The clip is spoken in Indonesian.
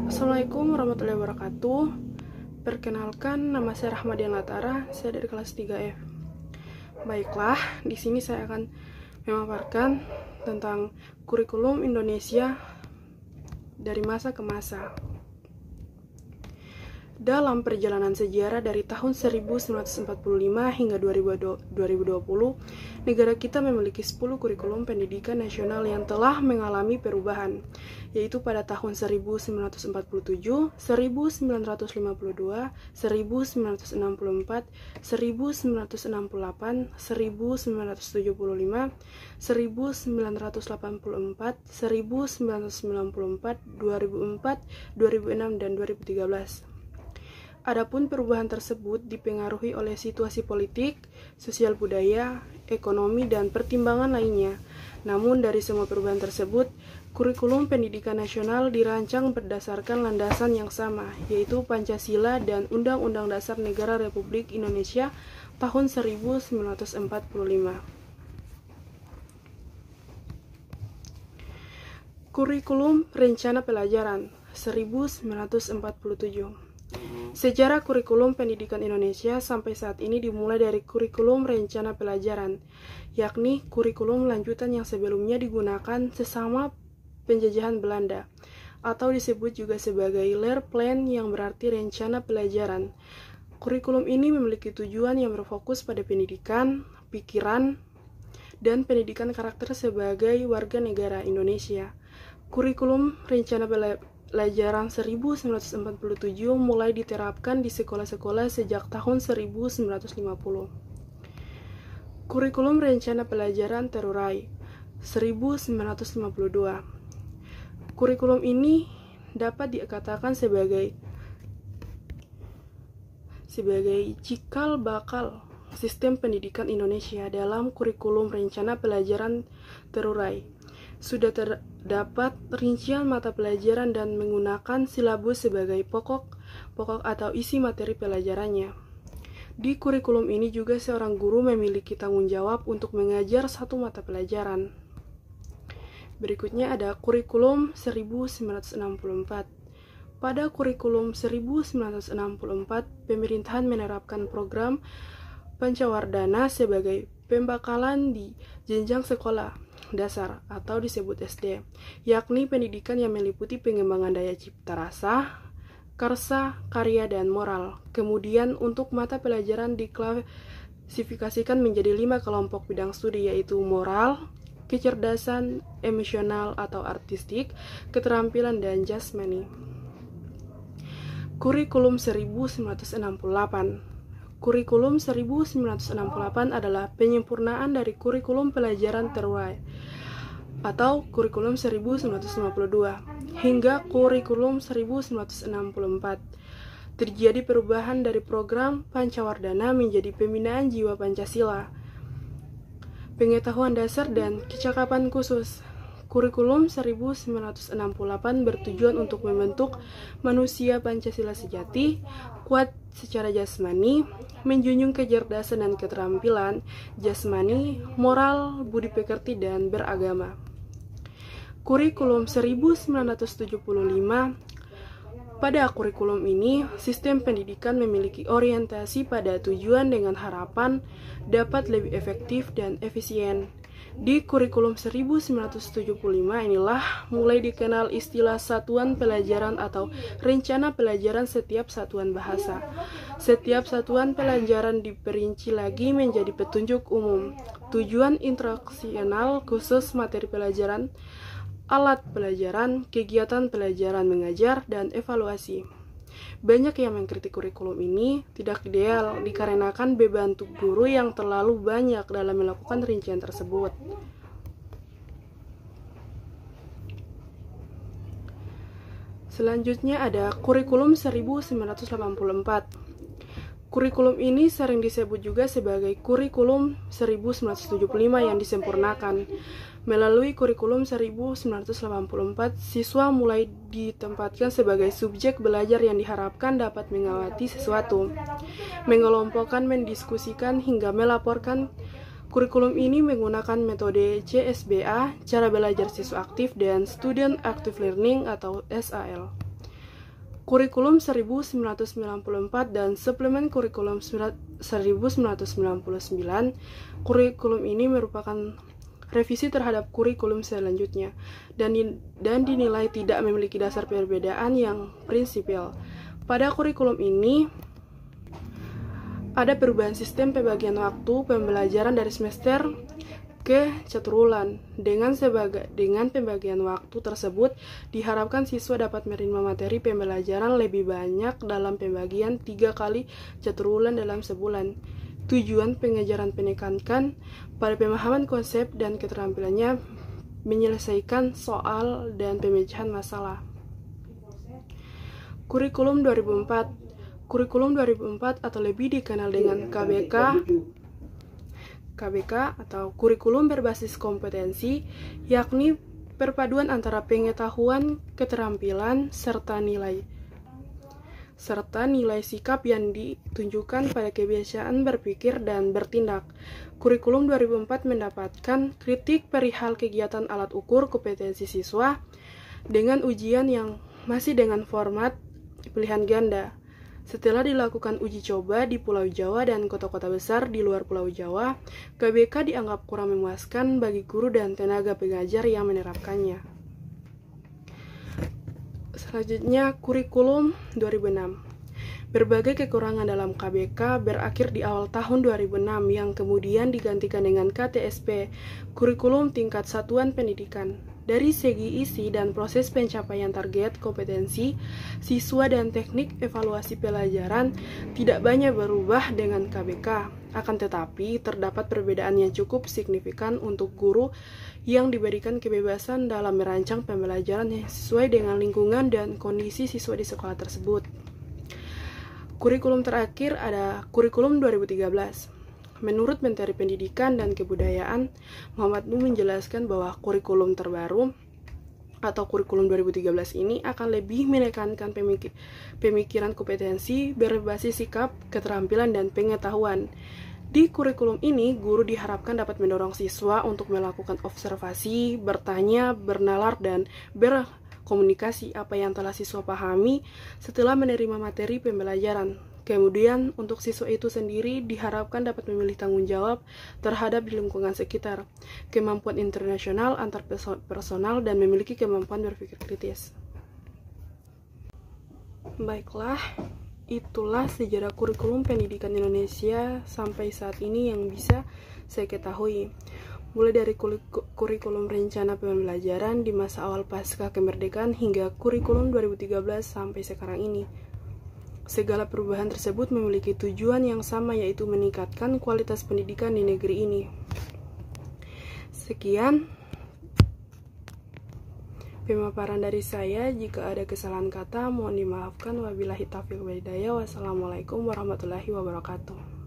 Assalamualaikum warahmatullahi wabarakatuh. Perkenalkan, nama saya Rahmadian Latara, saya dari kelas 3F. Baiklah, di sini saya akan memaparkan tentang kurikulum Indonesia dari masa ke masa. Dalam perjalanan sejarah dari tahun 1945 hingga 2020, negara kita memiliki 10 kurikulum pendidikan nasional yang telah mengalami perubahan, yaitu pada tahun 1947, 1952, 1964, 1968, 1975, 1984, 1994, 2004, 2006, dan 2013. Adapun perubahan tersebut dipengaruhi oleh situasi politik, sosial budaya, ekonomi, dan pertimbangan lainnya. Namun dari semua perubahan tersebut, kurikulum pendidikan nasional dirancang berdasarkan landasan yang sama, yaitu Pancasila dan Undang-Undang Dasar Negara Republik Indonesia tahun 1945. Kurikulum Rencana Pelajaran 1947. Sejarah kurikulum pendidikan Indonesia sampai saat ini dimulai dari kurikulum rencana pelajaran, yakni kurikulum lanjutan yang sebelumnya digunakan sesama penjajahan Belanda, atau disebut juga sebagai Leerplan yang berarti rencana pelajaran. Kurikulum ini memiliki tujuan yang berfokus pada pendidikan, pikiran, dan pendidikan karakter sebagai warga negara Indonesia. Kurikulum rencana pelajaran 1947 mulai diterapkan di sekolah-sekolah sejak tahun 1950. Kurikulum rencana pelajaran terurai 1952. Kurikulum ini dapat dikatakan sebagai cikal bakal sistem pendidikan Indonesia. Dalam kurikulum rencana pelajaran terurai sudah terdapat rincian mata pelajaran dan menggunakan silabus sebagai pokok atau isi materi pelajarannya. Di kurikulum ini juga seorang guru memiliki tanggung jawab untuk mengajar satu mata pelajaran. Berikutnya ada kurikulum 1964. Pada kurikulum 1964, pemerintahan menerapkan program Pancawardhana sebagai pembekalan di jenjang sekolah dasar atau disebut SD, yakni pendidikan yang meliputi pengembangan daya cipta rasa, karsa, karya, dan moral. Kemudian untuk mata pelajaran diklasifikasikan menjadi 5 kelompok bidang studi, yaitu moral, kecerdasan, emosional atau artistik, keterampilan, dan jasmani. Kurikulum 1968. Kurikulum 1968 adalah penyempurnaan dari kurikulum pelajaran terurai atau kurikulum 1952 hingga kurikulum 1964. Terjadi perubahan dari program Pancawardhana menjadi pembinaan jiwa Pancasila, pengetahuan dasar, dan kecakapan khusus. Kurikulum 1968 bertujuan untuk membentuk manusia Pancasila sejati, kuat secara jasmani, menjunjung kecerdasan dan keterampilan jasmani, moral, budi pekerti, dan beragama. Kurikulum 1975. Pada kurikulum ini, sistem pendidikan memiliki orientasi pada tujuan dengan harapan dapat lebih efektif dan efisien. Di kurikulum 1975 inilah mulai dikenal istilah satuan pelajaran atau rencana pelajaran setiap satuan bahasa. Setiap satuan pelajaran diperinci lagi menjadi petunjuk umum, tujuan instruksional khusus materi pelajaran, alat pelajaran, kegiatan pelajaran mengajar, dan evaluasi. Banyak yang mengkritik kurikulum ini tidak ideal dikarenakan beban untuk guru yang terlalu banyak dalam melakukan rincian tersebut. Selanjutnya ada kurikulum 1984. Kurikulum ini sering disebut juga sebagai kurikulum 1975 yang disempurnakan. Melalui kurikulum 1984, siswa mulai ditempatkan sebagai subjek belajar yang diharapkan dapat mengawati sesuatu, mengelompokkan, mendiskusikan, hingga melaporkan. Kurikulum ini menggunakan metode CSBA, cara belajar siswa aktif, dan Student Active Learning atau SAL. Kurikulum 1994 dan Suplemen Kurikulum 1999. Kurikulum ini merupakan revisi terhadap kurikulum selanjutnya dan dinilai tidak memiliki dasar perbedaan yang prinsipil. Pada kurikulum ini ada perubahan sistem pembagian waktu pembelajaran dari semester ke caturwulan. Dengan pembagian waktu tersebut, diharapkan siswa dapat menerima materi pembelajaran lebih banyak dalam pembagian 3 kali caturwulan dalam sebulan. Tujuan pengajaran menekankan pada pemahaman konsep dan keterampilannya menyelesaikan soal dan pemecahan masalah. Kurikulum 2004. Kurikulum 2004 atau lebih dikenal dengan KBK atau kurikulum berbasis kompetensi, yakni perpaduan antara pengetahuan, keterampilan, serta nilai sikap yang ditunjukkan pada kebiasaan berpikir dan bertindak. Kurikulum 2004 mendapatkan kritik perihal kegiatan alat ukur kompetensi siswa dengan ujian yang masih dengan format pilihan ganda. Setelah dilakukan uji coba di Pulau Jawa dan kota-kota besar di luar Pulau Jawa, KBK dianggap kurang memuaskan bagi guru dan tenaga pengajar yang menerapkannya. Selanjutnya, kurikulum 2006. Berbagai kekurangan dalam KBK berakhir di awal tahun 2006 yang kemudian digantikan dengan KTSP, kurikulum tingkat satuan pendidikan. Dari segi isi dan proses pencapaian target kompetensi, siswa dan teknik evaluasi pelajaran tidak banyak berubah dengan KBK. Akan tetapi, terdapat perbedaan yang cukup signifikan untuk guru yang diberikan kebebasan dalam merancang pembelajaran yang sesuai dengan lingkungan dan kondisi siswa di sekolah tersebut. Kurikulum terakhir ada kurikulum 2013. Menurut Menteri Pendidikan dan Kebudayaan, Muhammad Nuh menjelaskan bahwa kurikulum terbaru atau kurikulum 2013 ini akan lebih menekankan pemikiran kompetensi berbasis sikap, keterampilan, dan pengetahuan. Di kurikulum ini, guru diharapkan dapat mendorong siswa untuk melakukan observasi, bertanya, bernalar, dan berkomunikasi apa yang telah siswa pahami setelah menerima materi pembelajaran. Kemudian, untuk siswa itu sendiri diharapkan dapat memilih tanggung jawab terhadap lingkungan sekitar, kemampuan internasional antar personal, dan memiliki kemampuan berpikir kritis. Baiklah, itulah sejarah kurikulum pendidikan Indonesia sampai saat ini yang bisa saya ketahui. Mulai dari kurikulum rencana pembelajaran di masa awal pasca kemerdekaan hingga kurikulum 2013 sampai sekarang ini. Segala perubahan tersebut memiliki tujuan yang sama, yaitu meningkatkan kualitas pendidikan di negeri ini. Sekian pemaparan dari saya. Jika ada kesalahan kata, mohon dimaafkan. Wabillahi taufiq wal hidayah. Wassalamualaikum warahmatullahi wabarakatuh.